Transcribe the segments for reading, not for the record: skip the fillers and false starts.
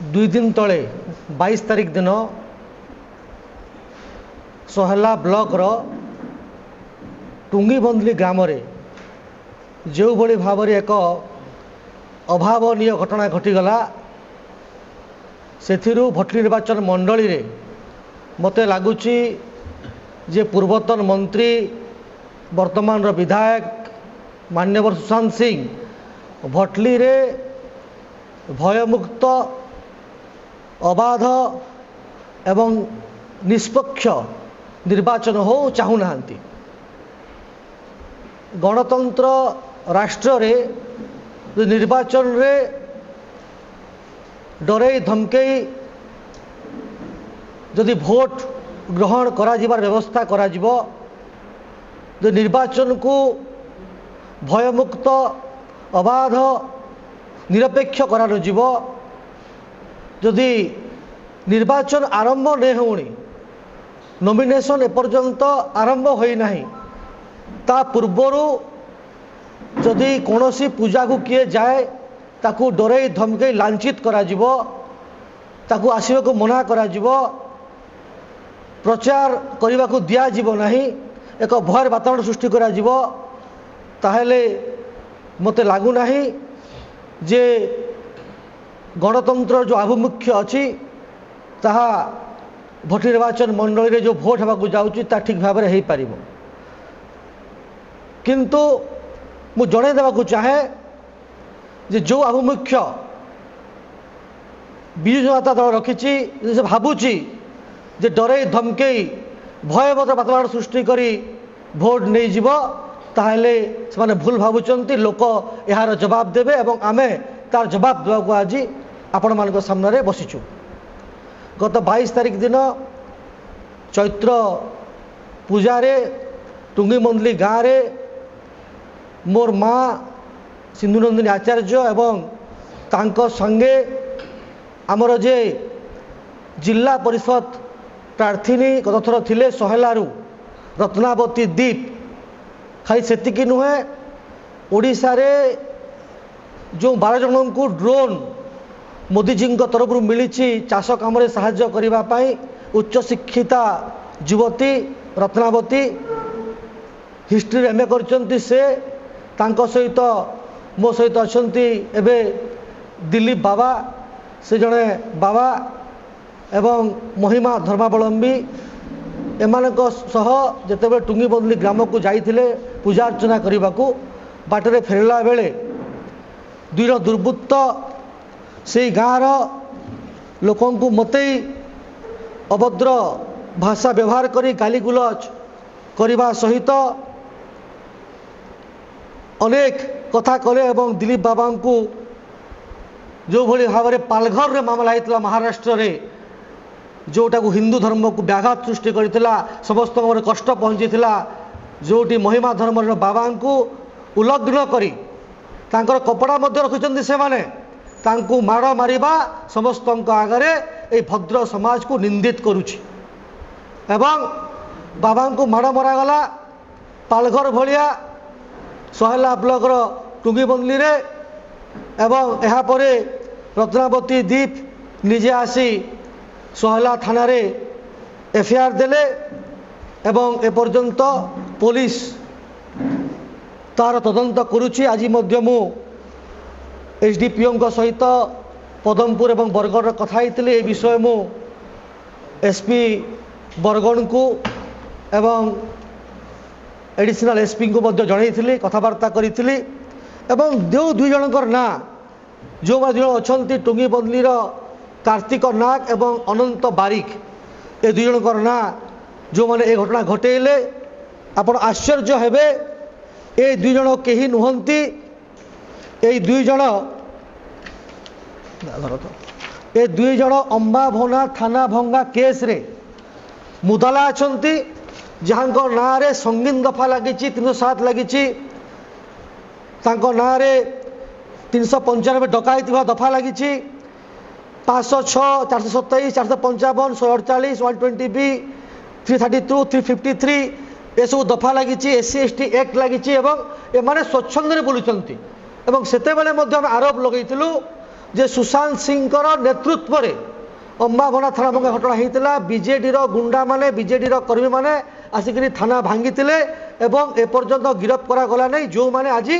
दुई दिन तले 22 तारिख दिन सोहला ब्लॉक रो टुंगीबंदली ग्राम रे जो भली भाव में एक अभावनीय घटना घटीगला से भटली निर्वाचन मंडली रे मते लगुच जे पूर्वतन मंत्री वर्तमान विधायक मान्यवर सुशांत सिंह भटली रे भयमुक्त अबाध एवं निष्पक्ष निर्वाचन हो चाहूना। गणतंत्र राष्ट्र रे निर्वाचन रे डरई धमकई जदि भोट ग्रहण करा जिबार व्यवस्था करा जिवो, जो निर्वाचन को भयमुक्त अबाध निरपेक्ष करार जीव, जदि निर्वाचन आरंभ नहीं होनी नॉमिनेशन एपर्यंत आरंभ होना ता पूर्वरु जदि कौनसी पूजा को किए जाए ताकू डरई धमकई लांछित करा जीव, ताकू आसवा को मना करा जीव, प्रचार करने को दिया जीव नहीं, एक भयर वातावरण सृष्टि करा जीव, ताहेले मते लागू नहीं जे गणतंत्र जो आभिमुख्य अच्छी ताहा भोट निर्वाचन मंडली रे जो भोट होगा जाऊँगी ता ठीक भाव में हो पार। किंतु मु जड़े देवाक चाहे जे जो आभिमुख्य विजु जनता दल रखी से भावुची जे डरई धमकई भयभत वातावरण सृष्टि करी भोट नहीं जीव ताहले से भूल भावुंट। लोक यार जवाब देवे एवं आमे तार जवाब देवाक आज आपण मान सामने बसीचु। गत 22 तारिख दिन चैत्र पूजारे टुंगीबंदली गाँव रे मोर माँ सिंधुनंदिनी आचार्य एवं तांको संगे आमर जे जिला परिषद प्रार्थी गत थर थिले सोहेलारू रत्नावती दीप खाली सेतिकी नुहे ओडिशा रे जो 12 जन को ड्रोन मोदीजी तरफ मिली चाष कम साहाय्य करने उच्च शिक्षिता युवती रत्नावती हिस्ट्री एमए कर से सहित मो सहित अच्छा एबे दिलीप बाबा से जड़े बाबा एवं महिमा धर्मावलंबी एमानक सह जेतेबेले टुंगीबंदली ग्राम को जाइथिले पूजा अर्चना करने को बाटरे फेरला बेले दुईर दुर्बृत्त से गाँव लोकों को मते अभद्र भाषा व्यवहार करी गाली गुलज करने सहित अनेक कथा कले एवं दिलीप बाबा को जो भली भाव में पालघर रे मामला होता महाराष्ट्र रे जोटा को हिंदू धर्म को व्याघात सृष्टि करथिला समस्त कष्ट पहुँचीला जोटी महिमा धर्म बाबा को उल्लग्न करी तांकर कपड़ा मध्य रखिछन्ति से माने तांकु माड़ मारिबा समस्त आगरे ए भद्र समाज को निंदित करुछि एवं बाबा को माड़ मरागला पालघर भलिया सोहेला ब्लॉक रो टुंगीबंदली रे एवं यहाँ पर रत्नावती दीप निजे आसी सोहेला थाना रे एफआईआर देले एवं एपर्यंत पुलिस तार तदंत करुछि। आज मध्य मु एसडीपीओ सहित पदमपुर एवं बरगढ़ कथा होइतिले ए विषय मु एसपी बरगढ़ को एवं एडिशनल एसपी को मध्य जनइथिली कथबार्ता करिथिली एवं जो दुई जनकर ना जो अच्छा टुंगीबंदली कार्तिक नाग एवं अनंत बारिक ए दुई जनकर ना जो मैंने ए घटना घटेले आपण आश्चर्य हेबे। ए दुई जन केही नुहंती, ए दुई जन अंबा भोना थाना भंगा केस रे मुदला अछंती जहां ना रे संगीन दफा लगी 307 लगी ना रे 395 डकायत दफा लगी 506 427 455 148 120 बी 332 353 ये सब दफा लगी SC ST एक्ट लगी एवं एमाने स्वच्छंद बुलूं एवं सेते बेले आरोप लगेलु जे सुशांत सिंह नेतृत्व में अंबाभना थाना भंगा घटना होता बीजेडी गुंडा माने बीजेडी कर्मी माने आसिक थाना भांगी एवं एपर्यंत गिरफ करागला नहीं जो मैंने आज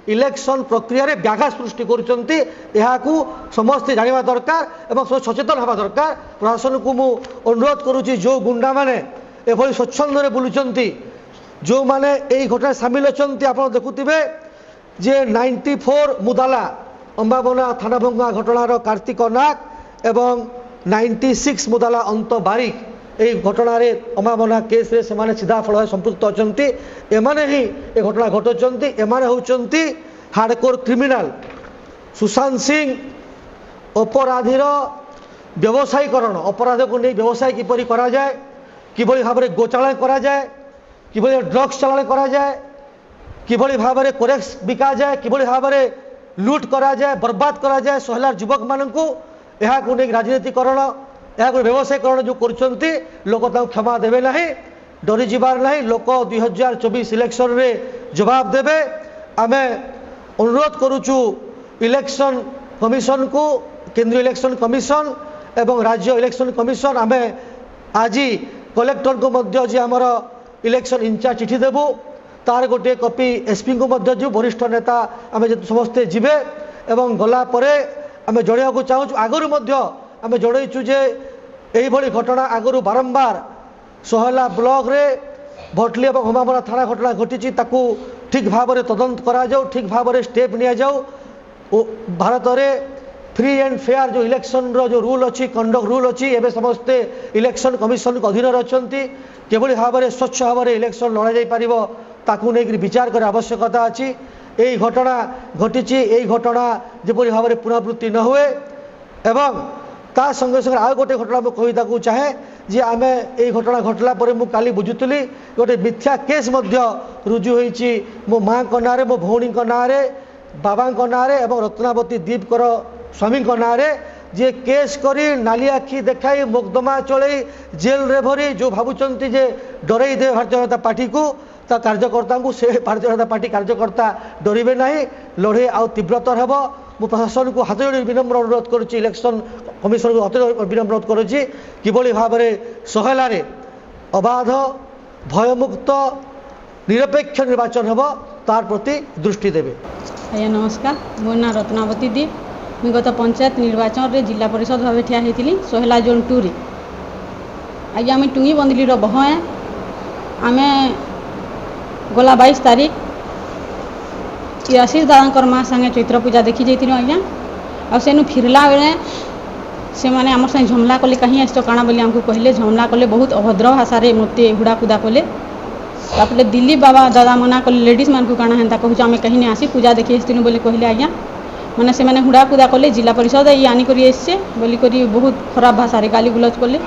इलेक्शन प्रक्रिया रे व्याघात सृष्टि करुँचे समस्ते जाना दरकार एवं सचेतन हवा दरकार। प्रशासन को मु अनुरोध करुँची जो गुंडा माने एभली स्वच्छंद बुलूं जो मैंने यही घटना सामिल अच्छा आप देखुवे जे 94 मुदाला अंबाभना थाना भंगा घटनार कार्तिक नाग एवं 96 मुदाला अंत बारिक यही घटना अंबाभना केस रे से सीधा फल संपुक्त अच्छा एमाने ही ए घटना घटाऊँ एमाने होउचंती हार्डकोर क्रिमिनाल सुशांत सिंह अपराधीर व्यवसायीकरण अपराध को नहीं व्यवसाय किपरि करा जाए किभली भाव में गोचालन करा जाए किभली ड्रग्स चालान करा जाए किभली भाव में कोरेक्स बिका जाए किभली भाव में लुट करा जाए बर्बाद करा जाए सहलार युवक मानू यह राजनीतिकरण यह व्यवसायीकरण जो करुँच लोक क्षमा देवे ना डरी जीवार ना लोक 2024 इलेक्शन रे जवाब देवे। आम अनुरोध करुचु इलेक्शन कमिशन को केंद्रीय इलेक्शन कमिशन एवं राज्य इलेक्शन कमिशन आम आज कलेक्टर को मध्य जे आमर इलेक्शन इंचार्ज चिठी देबू तार गोटे कॉपी एसपी को मध्य जो वरिष्ठ नेता आम समस्ते जीवे एवं गला परे आम जणिया चाहूँ आगु आम जनईचु जे यही भली घटना आगु बारंबार सोहला ब्लॉक रे भटली और अंबाभना थाना घटना घटी ठीक भाव में तदंत करा जाऊ ठीक भाव में स्टेप नि जाऊ भारत में फ्री एंड फेयर जो इलेक्शन रो जो रूल अच्छी कंडक्ट रूल अच्छी एवं समस्ते इलेक्शन कमिशन अधीन अच्छा केवल भाव में स्वच्छ भाव में इलेक्शन लड़ा जा पार ताकू नहीं विचार कर आवश्यकता अच्छी यही घटना घटी यही घटना जपरी भाव में पुनरावृत्ति न हुए एवं ता संगे संगे आउ गोटे घटना मुझे कहता चाहे जे आम यही घटना घटला मुझे बुझुली गोटे मिथ्या केस रुजु होती मो माँ ना मो भौणी ना बाबा ना एवं रत्नावती दीपकर स्वामी ना जे केस करी नाली आखि देखाई मोकदमा चलई जेल रे भरी जो भावुंट जे डरई दे भारतीय जनता पार्टी को ता कार्यकर्ता को से भारतीय जनता पार्टी कार्यकर्ता डरवे ना लड़े आउ तीव्रतर हेब मु प्रशासन को हाथ जोड़ी विनम्र अनुरोध करुच्ची इलेक्शन कमिशन को हाथ विनम्र अनुरोध करुच्ची किभली भाव में सहला अबाध भयमुक्त निरपेक्ष निर्वाचन हेब तार प्रति दृष्टि देवे। आज्ञा नमस्कार मो ना रत्नावती दीप मुझे गत पंचायत निर्वाचन रे जिला परिषद भाव ठिया होती सोहला जोन 2 रे आज आम टुंगी बंदली बह आम गला 22 तारीख आशीष दादा माँ संगे चैत्र पूजा देखी जाइए आज्ञा आनु फिरला बेले से मैंने आम संगे झमला कले कहीं आस काଣା बोली आमको कहले झमला कले बहुत अभद्र भाषा रे मते हुड़ा कुदा कले तापर दिलीप बाबा दादा मना कले लेडीज मान को काଣା हेन्ता कहूँ आम कहीं नहीं आसी पूजा देखी आसती बोली कहले आज्ञा मैंने से मैंने हुड़ा कुदा कले जिला परिषद ये आनिक बोली करी बहुत खराब भाषा रे गाली गुलज कले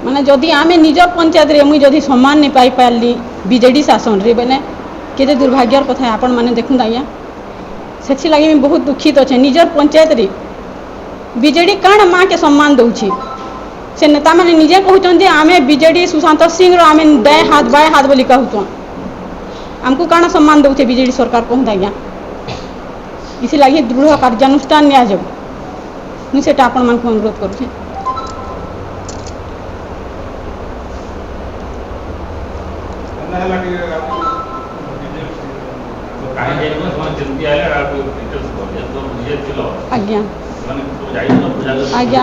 माने जदि आम निज पंचायत रे मुई जदि सम्मान नहीं पाई पारली बीजेडी शासन रे बेले केते दुर्भाग्यर कथा आपण माने देखुं आज्ञा से लगे मैं बहुत दुखित अच्छे निजर पंचायत रे बीजेडी काण माँ के सम्मान दौची से नेता मैंने निजे कहते आम बीजेडी सुशांत सिंह आम दाएं हाथ बोली कहूँ आमको काण सम्मान दौचे बीजेडी सरकार कहूँ आज्ञा इसी लगी दृढ़ कार्यानुष्ठान निया जाऊ मुझे आपण मान को अनुरोध करुचे। आज्ञा आज्ञा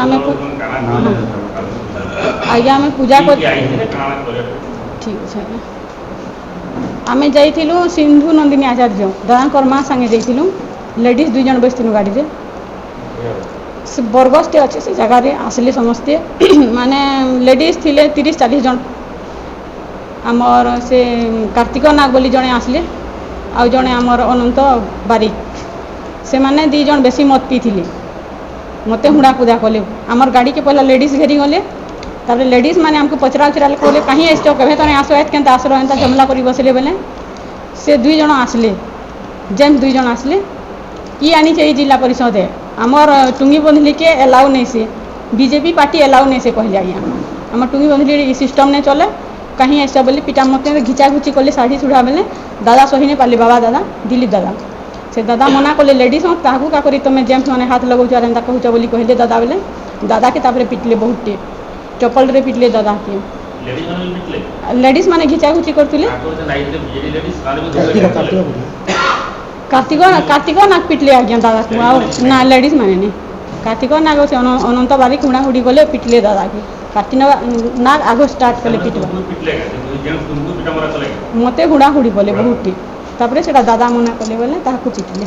आम पूजा कर ठीक है आम जाइलु सिंधु नंदिनी आचार्य दादा माँ संगे जाइलु लेडीज 2 जन बसती गाड़ी रे से बरगस्टे अच्छे से जगह आसले समस्ते माने लेडीज थिले 30-40 जन आमर से कार्तिक नाग बोली जड़े आसले आउ जड़े आमर अनंत बारिक से माने 2 जन बेसी मत पी थी मते हुड़ा कुदा कले आमर गाड़ी के पहला लेडीज घेरी गले तापर लेडीज माने हमको पचरा उचरा कहले कहीं आस कहे तने आसो आत केनता आसरो एंता जमला करी बसले बेले से 2 जन आसले जेन 2 जन आसले कि आनी चाहिए जिला परिषद है आमर टुंगी बंधली के एलाउ नहीं से बीजेपी पार्टी एलाउ नहीं से कहले आज्ञा आम टुंगी बंधली सिस्टम नहीं चले कहीं ऐसा बोली पिटा मत घिचा घुची कले साड़ी सुढ़ा बेले दादा सही नहीं पाले बाबा दादा दिलीप दादा से दादा मना कले लेडीज ताकू का करी तुम जेम्स मैंने हाथ लगाऊ और एंता कहूच बोली कहले दादा बोले दादा के तापर पिटले बहुत टे चप्पल रे पिटले दादा के लेडीज माने घिचा घुची करथिले कार्तिक नाग पिटले आज्ञा दादा को ना लेडीज माने नहीं कार्तिक नाग से अनंत बारी हुड़ा हुड़ी गले पिटले दादा के कार्तिक नाग आग स्टार्ट कले पिटवा मते हुड़ा हुड़ी गले बहुत टी तापर से दादा मना कले बोले ताकू पिटले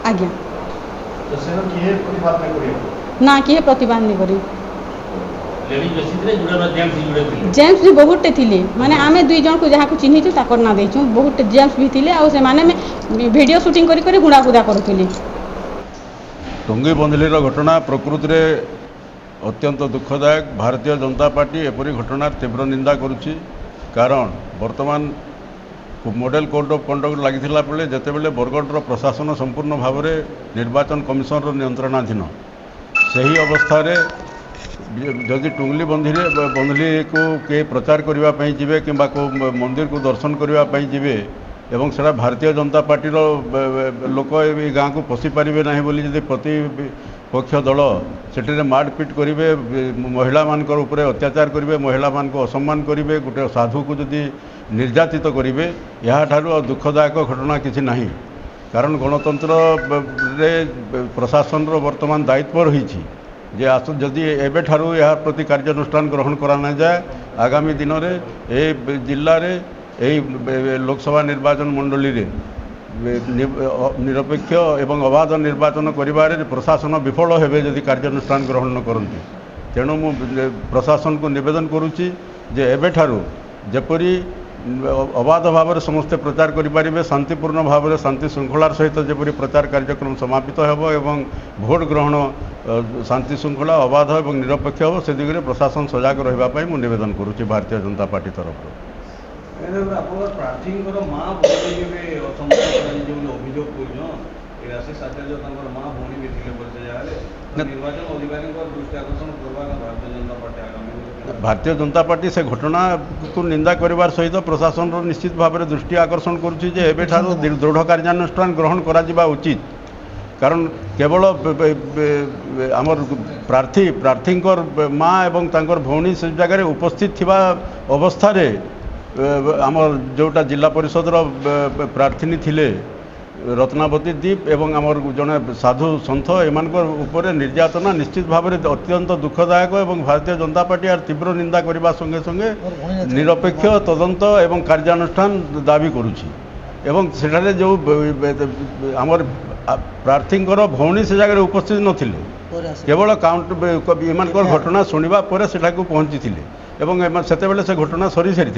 आज्ञा ना किए प्रतिबाद नहीं करी जेम्स भी बहुत थिले माने आमे दुई जन को जहाँ को चिन्हिचु ताकर ना देचु बहुत जेम्स भी थिले आ से माने में वीडियो शूटिंग करी करी गुड़ा गुदा करथिले टुंगी बंधलीर घटना प्रकृति रे अत्यंत दुखदायक। भारतीय जनता पार्टी एपरी घटनार तीव्र निंदा करुछि कारण वर्तमान मॉडल कोड ऑफ कंडक्ट लगी बेले जिते बेले बरगढ़ प्रशासन संपूर्ण भाव में निर्वाचन कमिशन नियंत्रणाधीन सही अवस्था जदि टुंगली बंधली को किए प्रचार करने जीवे कि मंदिर को दर्शन करने जीवे एवं सेटा भारतीय जनता पार्टी लोक ये गाँव को पशि पारे ना बोली जदि प्रतिपक्ष दल से मारपिट करेंगे महिला मान अत्याचार करेंगे महिला मान को असम्मान करेंगे गोटे साधु को जदि निर्यातित करेंगे यहाँ दुखदायक घटना किसी नहीं कारण गणतंत्र रे प्रशासन वर्तमान दायित्व रही जदि एबे ठारू यार प्रति कार्यानुष्ठान ग्रहण करा न जाए आगामी दिन में ए जिले में लोकसभा निर्वाचन मंडली रे निरपेक्ष एवं अबाध निर्वाचन करिबारे प्रशासन विफल हेबे जदि कार्यानुष्ठान ग्रहण न करती तेणु मु प्रशासन को निवेदन करुच्ची जे एबे ठारू जेपरी अबाध भाव में समस्ते प्रचार करें शांतिपूर्ण भाव में शांति श्रृंखलार सहित जपरी प्रचार कार्यक्रम समापित होब एवं भोट ग्रहण शांति श्रृंखला अबाध और निरपेक्ष हो से दिगरे प्रशासन सजग रही मुझे नवेदन करुच्ची भारतीय जनता पार्टी तरफ प्रार्थी माँ अभियोग माँ भौणी भी निर्वाचन अधिकारी दृष्टि आकर्षण करवा भारतीय जनता पार्टी आगामी भारतीय जनता पार्टी से घटना को निंदा करिवार सहित प्रशासन निश्चित भाव में दृष्टि आकर्षण करुच्ची जे एबे ठारू दृढ़ कार्यानुष्ठान ग्रहण करा जिबा उचित कारण केवल आमर प्रार्थी माँ एवं तांकर भौणी से जगह उपस्थित थिबा अवस्था रे आमर जोटा जिला परिषद प्रार्थी थिले रत्नावती दीप एवं आमर जड़े साधु सन्थ एम निर्यातना निश्चित भाव में अत्यंत दुखदायक एवं भारतीय जनता पार्टी यार तीव्र निंदा करने संगे संगे निरपेक्ष तदंत एवं कार्यानुष्ठान दाबी करुच्ची एवं सेठारे जो आमर प्रार्थी भौणी से जगह उपस्थित नथिले केवल काउंट एम घटना शुणा पर सेठाकू पहुँची थे एवं से घटना सरी सारी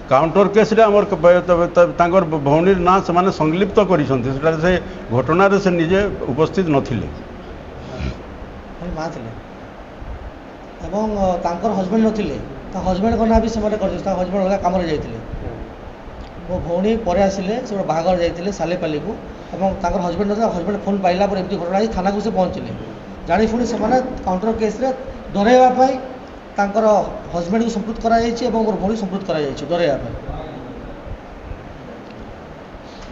काउंटर केस भौणी ना से संलिप्त कर घटना से निजे उपस्थित नथिले हजबैंड नथिले हजबैंड ना भी हजबैंड अलग कम जाते मो भौणी पर आसिले से बाहागर जाते सालेपाली को हजबैंड हजबैंड फोन पाइला पर एमती घटना थाना को से पहुँचले जानी पुणी से काउंटर केस डरवाई हजबैंड को संपृक्त कर भौणी संपृक्त कर डरवाई